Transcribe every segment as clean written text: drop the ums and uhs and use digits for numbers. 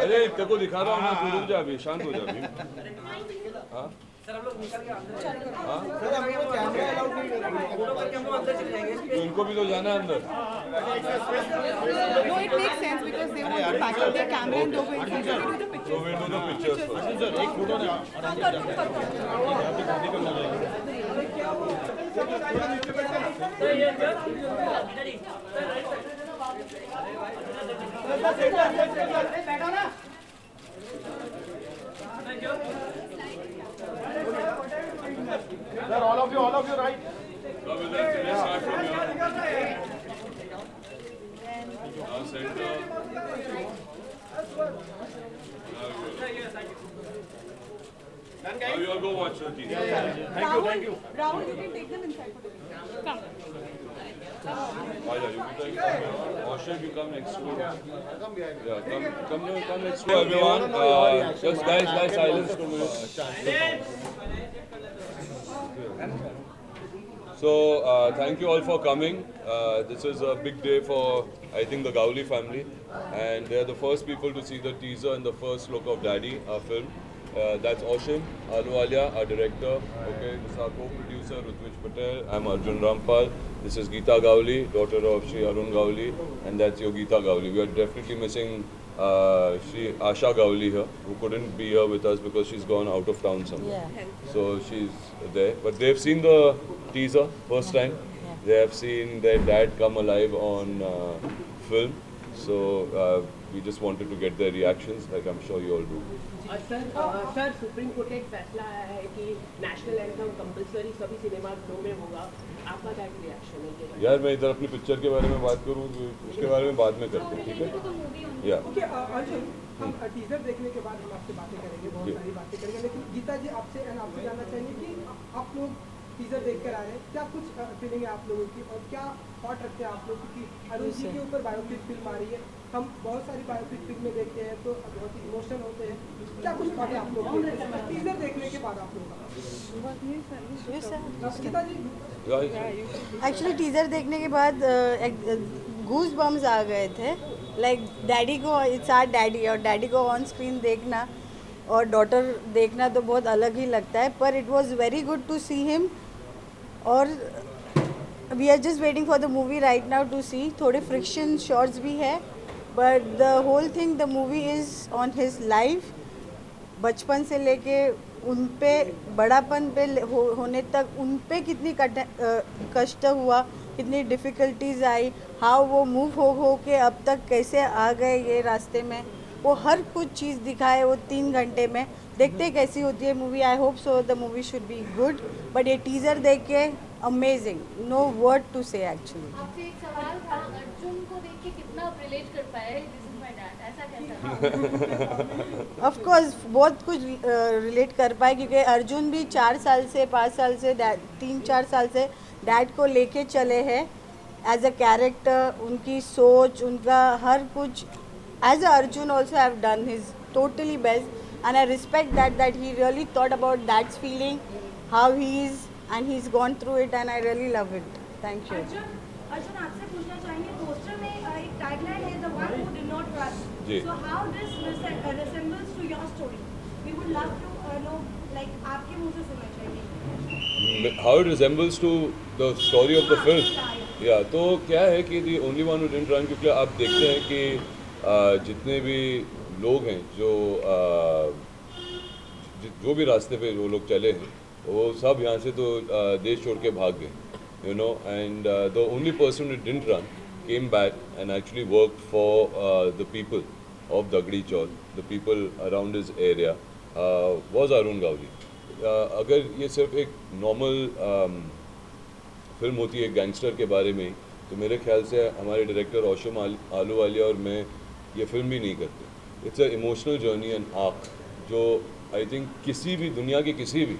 अरे तेरे को दिखा रहा हूँ मैं, तू रुक जा अभी, शांत हो जा अभी। हाँ सर हम लोग निकल के अंदर हाँ सर हमें वो कैमरे अलाउड नहीं है, फोटो करके हम लोग अंदर चले जाएंगे। तो इनको भी तो जाना है अंदर। No, it makes sense because they want to pack up their camera and go inside. So we'll do the pictures first. Sir एक फोटो ने Sir, all of you right. So we'll start from here. Now center. Now you all go watch the TV. Thank you. Rahul, you can take them inside for the video. Come. Aja, you can take them. Osher, you come next to me. Yeah, come next to everyone. Just guys, silence to me. So, thank you all for coming. This is a big day for, I think, the Gawli family. And they are the first people to see the teaser and the first look of Daddy, our film. That's Oshim Ahluwalia, our director. Okay, this is our co-producer, Rutvij Patel. I'm Arjun Rampal. This is Geeta Gawli, daughter of Shri Arun Gawli. And that's Yogita Gawli. We are definitely missing Shri Asha Gawli here, who couldn't be here with us because she's gone out of town somewhere. Yeah. So she's there. But they've seen the teaser first time. Yeah. They have seen their dad come alive on film. So we just wanted to get their reactions, like I'm sure you all do. Sir supreme court का एक फैसला आया है कि national anthem compulsory सभी cinema show में होगा, आपका क्या रिएक्शन है? यार मैं इधर अपनी पिक्चर के बारे में बात करूँ, उसके बारे में बाद में करते हैं, ठीक है? या अर्जुन, हम टीजर देखने के बाद हम आपसे बातें करेंगे, बहुत सारी बातें करेंगे, लेकिन गीता जी आपसे जानना चाहेंगे कि आप लोग टीजर देख कर आ रहे हैं, क्या कुछ फीलिंग है आप लोगों की और क्या थॉट रखते हैं आप लोग? क्योंकि अरुण जी के ऊपर बायोपिक फिल्म आ रही है, हम बहुत सारी बायोपिक फिल्में देखते हैं तो बहुत ही इमोशनल होते हैं, क्या कुछ थॉट है आप लोग टीजर देखने के बाद आप लोगों का? गीता जी, एक्चुअली टीजर देखने के बाद गूज बम्स आ गए थे लाइक डैडी को, इट्स आवर डैडी, और डैडी को ऑन स्क्रीन देखना और डॉटर देखना तो बहुत अलग ही लगता है, पर it was very good to see him. और we are just waiting for the movie right now to see. थोड़े फ्रिक्शन शॉट्स भी है, but the whole thing, the movie is on his life, बचपन से लेके उन पे बड़ापन पे होने तक उन पे कितनी कष्ट हुआ, कितनी डिफ़िकल्टीज आई, हाउ वो मूव हो के अब तक कैसे आ गए ये रास्ते में, वो हर कुछ चीज़ दिखाए वो 3 घंटे में। देखते कैसी होती है movie. I hope so the movie should be good, but ये टीज़र देख के अमेजिंग, नो वर्ड टू से एक्चुअली। आपसे एक सवाल था, अर्जुन को देख के कितना रिलेट कर पाए दिस इज माय डैड, ऐसा कैसा? ऑफ कोर्स बहुत कुछ रिलेट कर पाए, क्योंकि अर्जुन भी 4 साल से 5 साल से 3-4 साल से डैड को लेके चले हैं एज अ कैरेक्टर। उनकी सोच, उनका हर कुछ, as a Arjun also have done his totally best, and I respect that he really thought about dad's feeling, how he is, and he's gone through it, and I really love it. Thank you. Arjun आपसे पूछना चाहेंगे, poster में एक tagline है, the one who did not trust. Ji. So how this resembles to your story? We would love to know, like आपके मुंह से सुनना चाहिए. How it resembles to the story of the film? Yeah, तो क्या है कि the only one who didn't run, क्योंकि आप देखते हैं कि जितने भी लोग हैं जो भी रास्ते पे जो लोग चले हैं, वो सब यहाँ से तो देश छोड़ के भाग गए, you know, and the only person who didn't run came back and actually worked for the people of Dagdi Chaul, the people around his area, was Arun Gawli. अगर ये सिर्फ एक नॉर्मल फिल्म होती है गैंगस्टर के बारे में, तो मेरे ख्याल से हमारे डायरेक्टर औशम आलूवालिया और मैं ये फिल्म भी नहीं करते। It's a emotional journey and arc, जो आई थिंक किसी भी दुनिया के किसी भी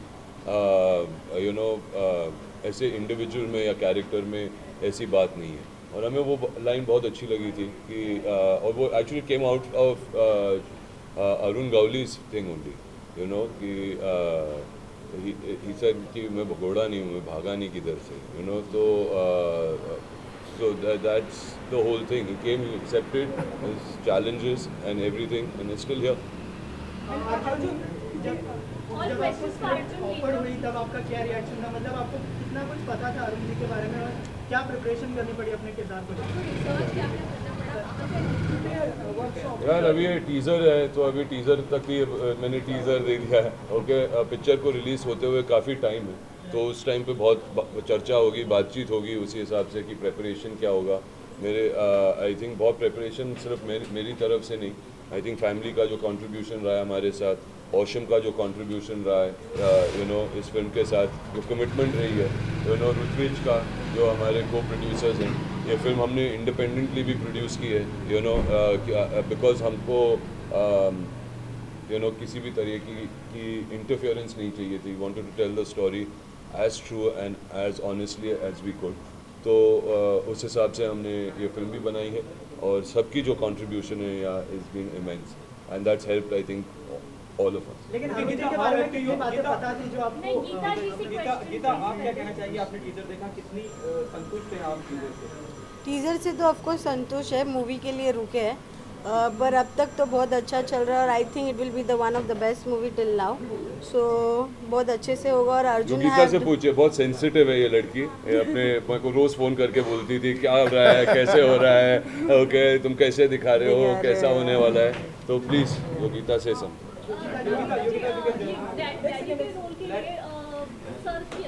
ऐसे इंडिविजुअल में या कैरेक्टर में ऐसी बात नहीं है। और हमें वो लाइन बहुत अच्छी लगी थी कि और वो actually came out of Arun Gawli's thing only, you know, कि ही सेड कि मैं भगोड़ा नहीं हूँ, मैं भागा नहीं किधर से, you know. So that's the whole thing. He came, he accepted his challenges and everything, and is still here. Arjun, जब All questions for Arjun offer हुई तब आपका क्या रिएक्शन था? मतलब आपको कितना कुछ पता था अरुण जी के बारे में, और क्या प्रिपरेशन करनी पड़ी अपने किरदार को? रिसर्च क्या करना पड़ा? यार अभी ये टीज़र है, तो अभी टीज़र तक ही मैंने टीज़र दे दिया है। ओके, पिक्चर को रिलीज़ होते हुए काफ़ी टाइम है, तो उस टाइम पे बहुत चर्चा होगी, बातचीत होगी उसी हिसाब से कि प्रेपरेशन क्या होगा। मेरे आई थिंक बहुत प्रेपरेशन सिर्फ मेरी तरफ से नहीं, आई थिंक फैमिली का जो कंट्रीब्यूशन रहा है हमारे साथ, औशम का जो कंट्रीब्यूशन रहा है, यू नो, इस फिल्म के साथ जो कमिटमेंट रही है, यू नो, ऋत्विज का जो हमारे को प्रोड्यूसर्स हैं। ये फिल्म हमने इंडिपेंडेंटली भी प्रोड्यूस की है, यू नो, बिकॉज हमको यू नो किसी भी तरह की इंटरफेरेंस नहीं चाहिए थी। Wanted to tell the story as true and as honestly as we could. तो उस हिसाब से हमने ये फिल्म भी बनाई है, और सबकी जो कंट्रीब्यूशन है या is been immense, and that's helped I think all of us. लेकिन अरुण जी के बारे में ये बातें पता थी जो आपको? नहीं, गीता जी से गीता आप क्या कहना चाहिए? आपने टीजर देखा, कितनी संतुष्ट हैं आप टीजर से? टीज़र से तो ऑफकोर्स संतोष है, मूवी के लिए रुके हैं, पर अब तक तो बहुत अच्छा चल रहा है, और I think it will be the one of the best movie till now. So बहुत अच्छे से होगा। और अर्जुन गीता से पूछिए, बहुत सेंसिटिव है ये लड़की, ये अपने मेरे को रोज़ फ़ोन करके बोलती थी क्या हो रहा है, कैसे हो रहा है, ओके तुम कैसे दिखा रहे हो, कैसा होने वाला है। तो प्लीज़ योगिता से सम डैडी के रोल के लिए सर की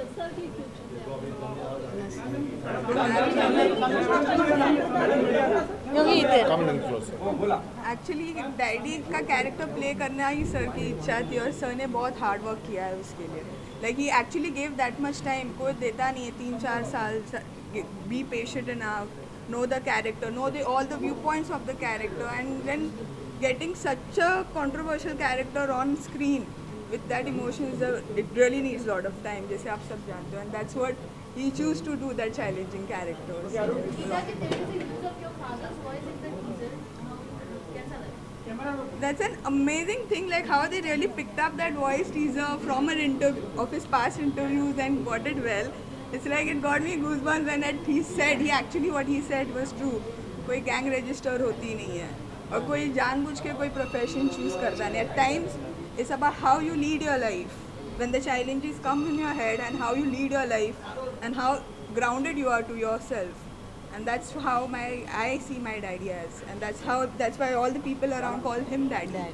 एक्चुअली डैडी का कैरेक्टर प्ले करना ही सर की इच्छा थी, और सर ने बहुत हार्ड वर्क किया है उसके लिए। Like he actually gave that much time, कोई देता नहीं है 3-4 साल। Be patient enough, know the character, know all the viewpoints of the character, and then getting such a controversial character on screen with that emotions, it really needs a lot of time, जैसे आप सब जानते हो, and that's what he choose to do, that challenging characters. Gita ji, there is a use of your father's voice in the teaser. कैसा लगा? That's an amazing thing, like how they really picked up that voice teaser from an interview of his past interviews and got it well. It's like it got me goosebumps when he said, what he said was true. कोई gang register होती नहीं है और कोई जानबूझ के कोई profession choose करता नहीं. At times it's about how you lead your life when the challenges come in your head and how you lead your life and how grounded you are to yourself, and that's how I see my daddy as, and that's why all the people around call him daddy.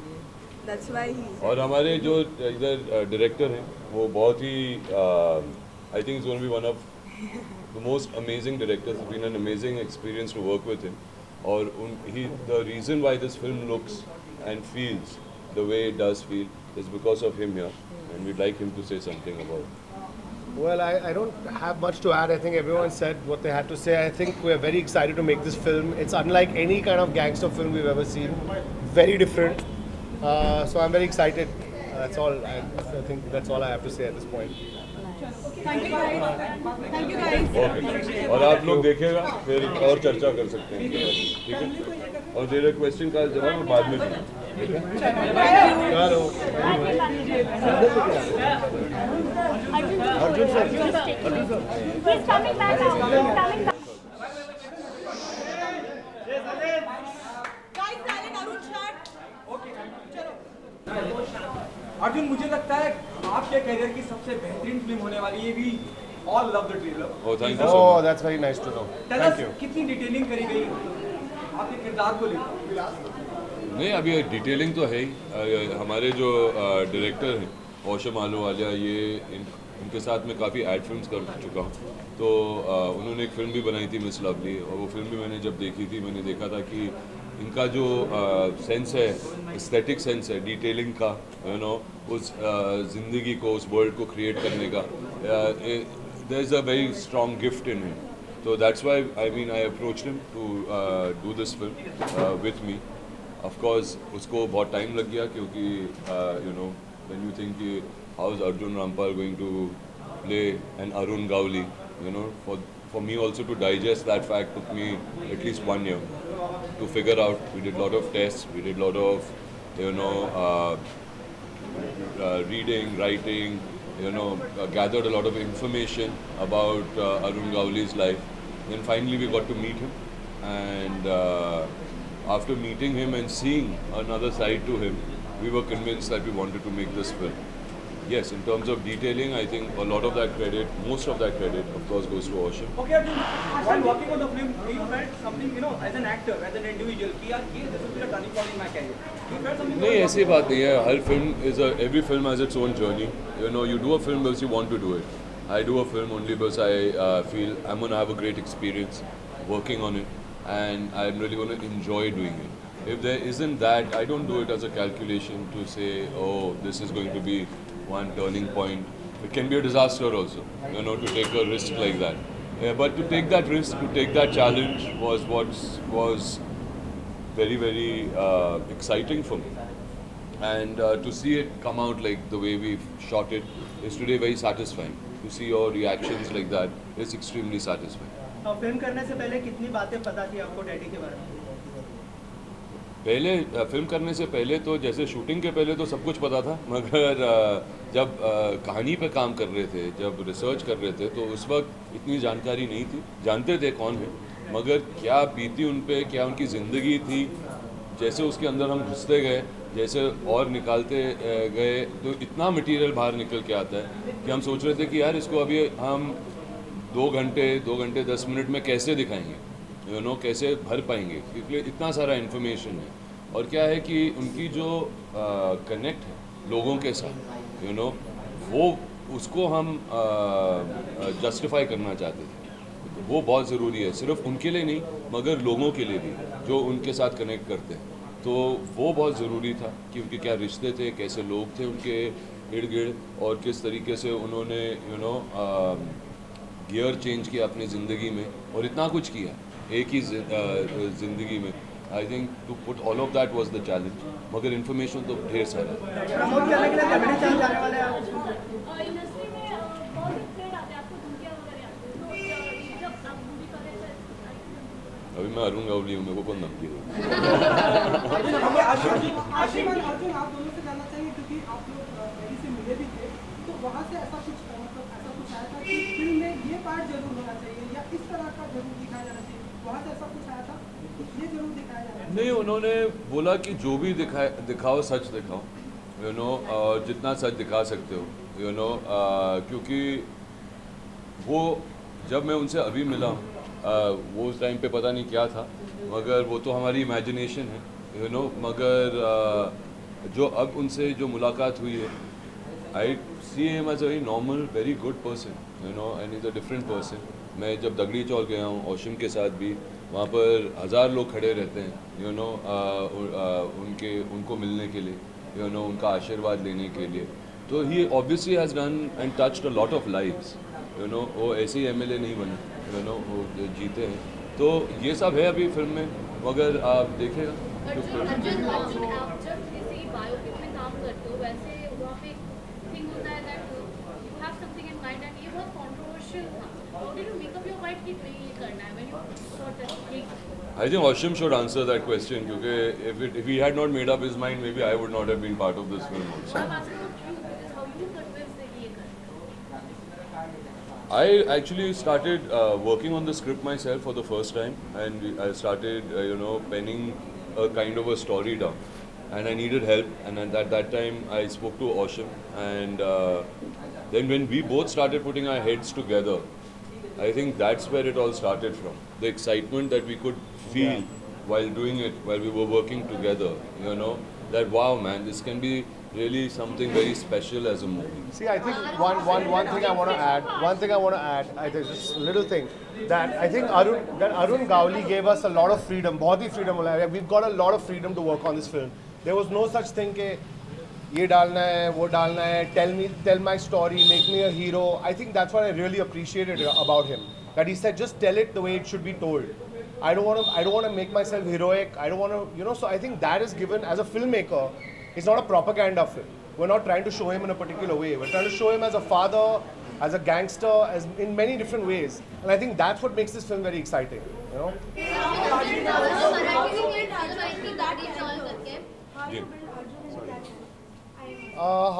That's why he's. और हमारे जो इधर director हैं वो बहुत ही I think he's going to be one of the most amazing directors. It's been an amazing experience to work with him. और the reason why this film looks and feels the way it does feel is because of him here, and we'd like him to say something about it. Well, I don't have much to add. I think everyone said what they had to say. I think we're very excited to make this film. It's unlike any kind of gangster film we've ever seen. Very different. So I'm very excited. That's all. I think that's all I have to say at this point. Thank you guys. Okay. और आप लोग देखेगा फिर और चर्चा कर सकते हैं, ठीक है? और तेरे क्वेश्चन का जवाब मैं बाद में दूँगा, ठीक है? चलो। Arjun sir. He's coming back now. He's coming back. Arjun, मुझे लगता है आपके करियर की सबसे बेहतरीन फिल्म होने वाली है भी. All love the trailer. Oh, thank you so Oh, much. that's very nice to know. Thank you. कितनी डिटेलिंग करी गई आपके किरदार को लेकर? नहीं, अभी डिटेलिंग तो है ही. हमारे जो डायरेक्टर हैं औशम आलूवालिया, ये इनके साथ मैं काफ़ी एड फिल्म्स कर चुका हूँ. तो उन्होंने एक फ़िल्म भी बनाई थी मिस लवली, और वो फिल्म भी मैंने जब देखी थी मैंने देखा था कि इनका जो सेंस है, एस्थेटिक सेंस है डिटेलिंग का, उस ज़िंदगी को, उस वर्ल्ड को क्रिएट करने का, there is a very strong gift in him. So that's why I approached him to do this film with me. Of course, उसको बहुत टाइम लग गया क्योंकि when you think how is Arjun Rampal going to play an Arun Gawli, for me also to digest that fact took me at least 1 year to figure out. We did a lot of tests, we did a lot of reading, writing, gathered a lot of information about Arun Gawli's life. Then finally we got to meet him, and after meeting him and seeing another side to him, we were convinced that we wanted to make this film. Yes, in terms of detailing, I think a lot of that credit, most of that credit, of course, goes to Ocean. Okay, Arjun, while working on the film, you felt something, as an actor, as an individual, कि यार ये this will be a turning point in my career. You felt something? नहीं, ऐसी बात नहीं है. हर film every film has its own journey. You do a film because you want to do it. I do a film only because I feel I'm going to have a great experience working on it, and I'm really going to enjoy doing it. If there isn't that, I don't do it as a calculation to say, oh, this is going to be one turning point. It can be a disaster also, to take a risk like that. But to take that risk, to take that challenge was what was very, very exciting for me. And to see it come out like the way we've shot it is today very satisfying. To see your reactions like that is extremely satisfying. Film करने से पहले कितनी बातें पता थी आपको daddy के बारे में? पहले फिल्म करने से पहले तो जैसे शूटिंग के पहले तो सब कुछ पता था, मगर जब कहानी पे काम कर रहे थे, जब रिसर्च कर रहे थे, तो उस वक्त इतनी जानकारी नहीं थी. जानते थे कौन है, मगर क्या बीती उन पे, क्या उनकी ज़िंदगी थी, जैसे उसके अंदर हम घुसते गए, जैसे और निकालते गए, तो इतना मटेरियल बाहर निकल के आता है कि हम सोच रहे थे कि यार इसको अभी हम 2 घंटे 10 मिनट में कैसे दिखाएंगे, कैसे भर पाएंगे, क्योंकि इतना सारा इन्फॉर्मेशन है. और क्या है कि उनकी जो कनेक्ट है लोगों के साथ, वो उसको हम जस्टिफाई करना चाहते थे. वो बहुत ज़रूरी है, सिर्फ उनके लिए नहीं मगर लोगों के लिए भी जो उनके साथ कनेक्ट करते हैं. तो वो बहुत ज़रूरी था कि उनके क्या रिश्ते थे, कैसे लोग थे उनके इर्द गिर्द, और किस तरीके से उन्होंने गियर चेंज किया अपनी ज़िंदगी में, और इतना कुछ किया एक ही ज़िंदगी में. I think to put all of that was the challenge, मगर इन्फॉर्मेशन तो ढेर सारा है. इंडस्ट्री में बहुत ट्रेंड आते हैं, आपको धमकियां वगैरह आती हैं, तो जब आप मूवी कर रहे थे. अभी मैं अरुण गवली हूँ, मेरे को कौन धमकी दे. अर्जुन, आप दोनों से जानना चाहिए क्योंकि आप लोग पहले से मिले भी थे, तो वहाँ से ऐसा कुछ आया था कि फिल्म में ये पार्ट जरूर होना चाहिए या इस तरह का जरूर दिखाया जाना चाहिए, वहाँ से ऐसा कुछ आया था? ये जरूर दिखाया जा रहा है। नहीं, उन्होंने बोला कि जो भी दिखाओ सच दिखाओ, और जितना सच दिखा सकते हो, क्योंकि वो जब मैं उनसे अभी मिला, वो उस टाइम पे पता नहीं क्या था, मगर वो तो हमारी इमेजिनेशन है, मगर जो अब उनसे जो मुलाकात हुई है, I see him as a very normal, very good person, and is a different person. मैं जब दगड़ी चौल गया हूँ ओशिम के साथ भी, वहाँ पर 1000 लोग खड़े रहते हैं, उनको मिलने के लिए, उनका आशीर्वाद लेने के लिए. तो he obviously has done and touched a lot of lives. वो ऐसे ही एमएलए नहीं बने, वो जीते हैं. तो ये सब है अभी फिल्म में, मगर आप देखेगा. अर्जुन, आप जब किसी बायोपिक में काम करते हो, वैसे वहाँ पे थिंग होता है that you have something in mind, and ये बहुत कंट्रोवर्शियल था. How did you make up your mind कि नहीं ये करना है when you thought that? I think Oshim should answer that question, because if he had not made up his mind, maybe I would not have been part of this film also. I'm asking about you, because how you convinced that ये करना है? I actually started working on the script myself for the first time, and I started, penning a kind of a story down, and I needed help. And at that time, I spoke to Oshim, and then when we both started putting our heads together, I think that's where it all started from. The excitement that we could feel while doing it, while we were working together, that wow, man, this can be really something very special as a movie. See, I think one thing I want to add. One thing I want to add. I think just a little thing that I think Arun Gawli gave us a lot of freedom. बहुत ही freedom मिला है. We've got a lot of freedom to work on this film. There was no such thing के ये डालना है, वो डालना है. Tell my story, make me a hero. I think that's what I really appreciated about him. That he said, just tell it the way it should be told. I don't want to make myself heroic. I don't want to, So I think that is given as a filmmaker. It's not a propaganda film. We're not trying to show him in a particular way. We're trying to show him as a father, as a gangster, as in many different ways. And I think that's what makes this film very exciting. How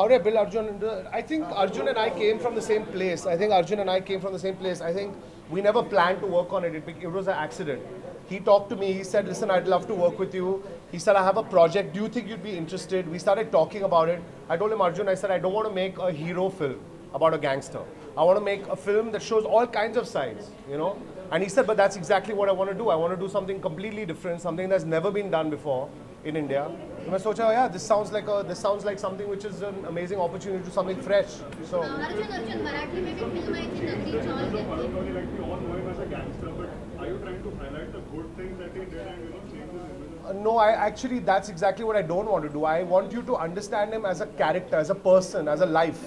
did I build Arjun? I think Arjun and I came from the same place. I think we never planned to work on it. It was an accident. He talked to me. He said, listen, I'd love to work with you. He said, I have a project. Do you think you'd be interested? We started talking about it. I told him, Arjun, I said, I don't want to make a hero film about a gangster. I want to make a film that shows all kinds of sides, And he said, but that's exactly what I want to do. I want to do something completely different, something that's never been done before in India. And I thought, yeah, this sounds like something which is an amazing opportunity to do something fresh. So. Arjun, Marathi में भी film आई थी दगड़ी चौल के. Like we all know him as a gangster, but are you trying to highlight the good things that he did and change his image? No, that's exactly what I don't want to do. I want you to understand him as a character, as a person, as a life.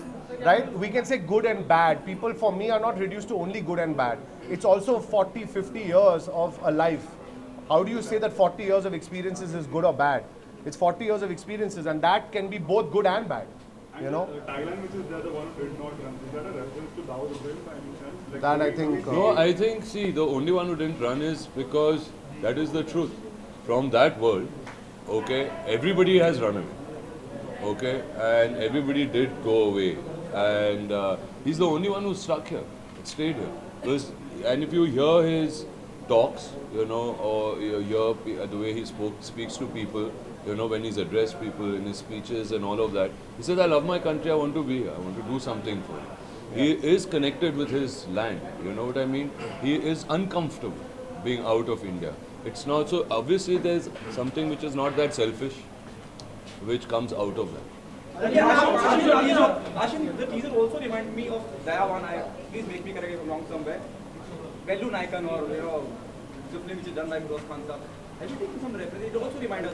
Right? We can say good and bad. People, for me, are not reduced to only good and bad. It's also 40, 50 years of a life. How do you say that 40 years of experiences is good or bad? It's 40 years of experiences, and that can be both good and bad. And the tagline which is there, the one who did not run, is that a reference to Dawood Ibrahim by any chance? Like That I think. No, I think, see, the only one who didn't run is because that is the truth. From that world, okay, everybody has run away. Okay, and everybody did go away. And he's the only one who stuck here, stayed here. And if you hear his talks, or you hear the way he speaks to people, when he's addressed people in his speeches and all of that, he says, I love my country, I want to be here, I want to do something for it. He is connected with his land, you know what I mean? He is uncomfortable being out of India. It's not so, obviously there's something which is not that selfish, which comes out of that. Ashin, the teaser also reminded me of Dayawan. Please make me correct if I'm wrong somewhere. Bellu Naikan, or the film which is done by Firoz Khan sir. Have you taken some reference? It also reminds us,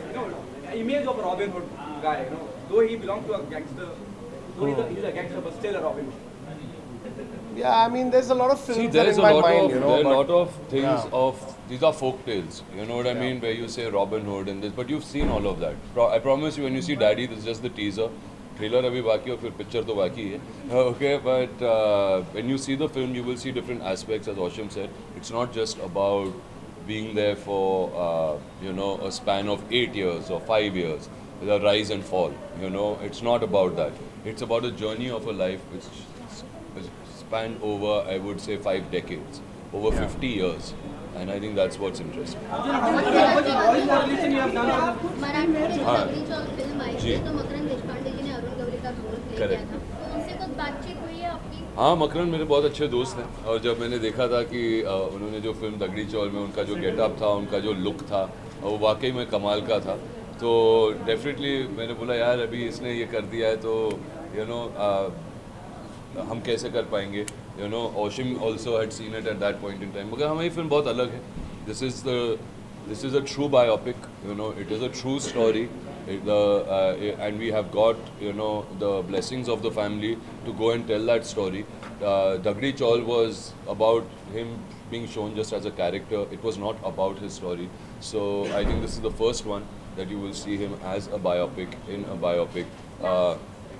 image of a Robin Hood guy. Though he belongs to a gangster, though he's a gangster, but still a Robin Hood. Yeah, I mean, there's a lot of films See, that in my mind, there are a lot of things yeah. These are folk tales, you know what I mean, where you say Robin Hood and this, but you've seen all of that. I promise you, when you see Daddy, this is just the teaser. Trailer abhi baki और फिर picture तो बाकी है. Okay, but when you see the film, you will see different aspects, as Oshim said. It's not just about being there for, a span of 8 years or 5 years, the rise and fall, It's not about that. It's about a journey of a life which spanned over, I would say, 5 decades, over 50 years. and I think that's what's interesting. Voice modulation you have done Marathi में हाँ। तगड़ी जो film आई जी। थी तो मकरंद देशपांडे जी ने अरुण गवली का role play किया Correct. था, तो उनसे कुछ बातचीत हुई है आपकी? हाँ, मकरन मेरे बहुत अच्छे दोस्त हैं, और जब मैंने देखा था कि उन्होंने जो फिल्म दगड़ी चौल में उनका जो गेटअप था, उनका जो लुक था, वो वाकई में कमाल का था, तो डेफिनेटली मैंने बोला यार अभी इसने ये कर दिया है तो हम कैसे कर पाएंगे, ओशिम also had seen it at that point in time, मगर हमारी फिल्म बहुत अलग है. This is a true biopic, it is a true story, and we have got, the blessings of the family to go and tell that story. Dagdi Chaul was about him being shown just as a character. It was not about his story. So I think this is the first one that you will see him as a biopic, in a biopic,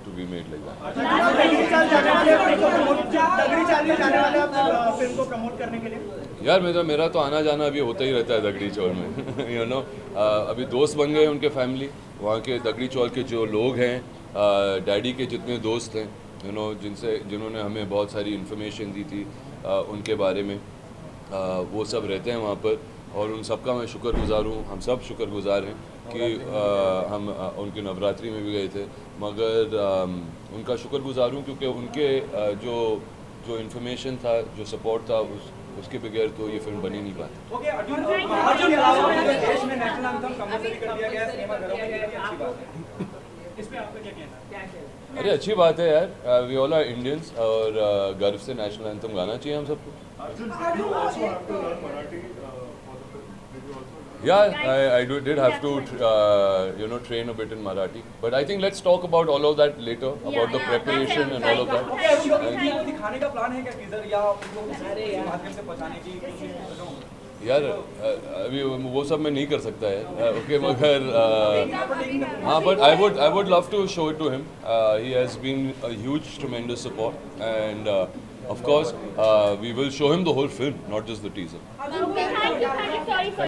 to be made like that. तगड़ी चाल में जाने वाले आप film को promote करने के लिए? यार मेरा तो आना जाना अभी होता ही रहता है दगड़ी चौल में. अभी दोस्त बन गए उनके फैमिली, वहाँ के दगड़ी चौल के जो लोग हैं, डैडी के जितने दोस्त हैं, जिन्होंने हमें बहुत सारी इन्फॉर्मेशन दी थी उनके बारे में, वो सब रहते हैं वहाँ पर, और उन सबका मैं शुक्रगुजार हूँ. हम सब शुक्रगुजार हैं कि हम उनके नवरात्रि में भी गए थे, मगर उनका शुक्रगुजार हूँ क्योंकि उनके जो इन्फॉर्मेशन था, जो सपोर्ट था, उसके बगैर तो ये फिल्म बनी नहीं पाती. ओके अर्जुन के अलावा देश में नेशनल एंथम कंपलसरी कर दिया गया है सिनेमा घरों में, ये अच्छी बात है. इस पे आपका क्या कहना है? अरे अच्छी बात है यार, वी ऑल आर इंडियंस, और गर्व से नेशनल एंथम गाना चाहिए हम सबको. Arjun, did you also have to learn Marathi for the film? Did you also? Yeah, I did have to, train a bit in Marathi. But I think let's talk about all of that later, about the preparation and all of that. Okay दिखाने का plan है क्या teaser या उनको किसी माध्यम से पहुंचाने की? यार अभी वो सब मैं नहीं कर सकता है, ओके, मगर हाँ, but I would love to show it to him. He has been a huge, tremendous support, and of course we will show him the whole film, not just the teaser. Thank you, sorry for